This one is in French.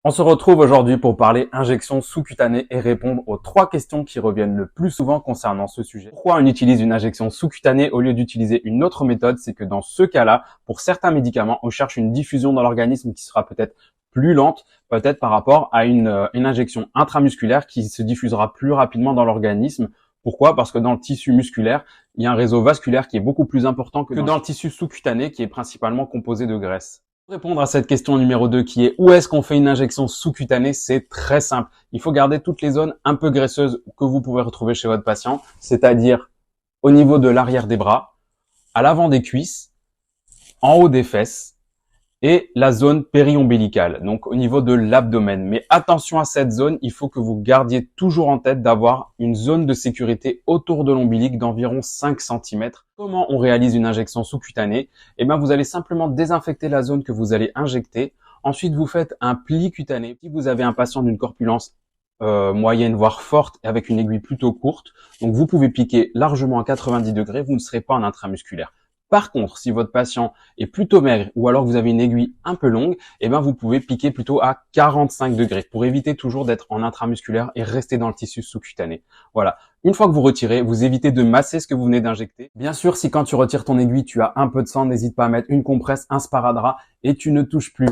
On se retrouve aujourd'hui pour parler injection sous-cutanée et répondre aux 3 questions qui reviennent le plus souvent concernant ce sujet. Pourquoi on utilise une injection sous-cutanée au lieu d'utiliser une autre méthode? C'est que dans ce cas-là, pour certains médicaments, on cherche une diffusion dans l'organisme qui sera peut-être plus lente, peut-être par rapport à une injection intramusculaire qui se diffusera plus rapidement dans l'organisme. Pourquoi? Parce que dans le tissu musculaire, il y a un réseau vasculaire qui est beaucoup plus important que dans le tissu sous-cutané qui est principalement composé de graisse. Pour répondre à cette question numéro 2 qui est où est-ce qu'on fait une injection sous-cutanée, c'est très simple. Il faut garder toutes les zones un peu graisseuses que vous pouvez retrouver chez votre patient, c'est-à-dire au niveau de l'arrière des bras, à l'avant des cuisses, en haut des fesses et la zone périombilicale, donc au niveau de l'abdomen. Mais attention à cette zone, il faut que vous gardiez toujours en tête d'avoir une zone de sécurité autour de l'ombilic d'environ 5 cm. Comment on réalise une injection sous-cutanée? Eh bien, vous allez simplement désinfecter la zone que vous allez injecter. Ensuite, vous faites un pli cutané. Si vous avez un patient d'une corpulence moyenne voire forte avec une aiguille plutôt courte, donc vous pouvez piquer largement à 90 degrés, vous ne serez pas en intramusculaire. Par contre, si votre patient est plutôt maigre ou alors que vous avez une aiguille un peu longue, eh bien vous pouvez piquer plutôt à 45 degrés pour éviter toujours d'être en intramusculaire et rester dans le tissu sous-cutané. Voilà. Une fois que vous retirez, vous évitez de masser ce que vous venez d'injecter. Bien sûr, si quand tu retires ton aiguille, tu as un peu de sang, n'hésite pas à mettre une compresse, un sparadrap et tu ne touches plus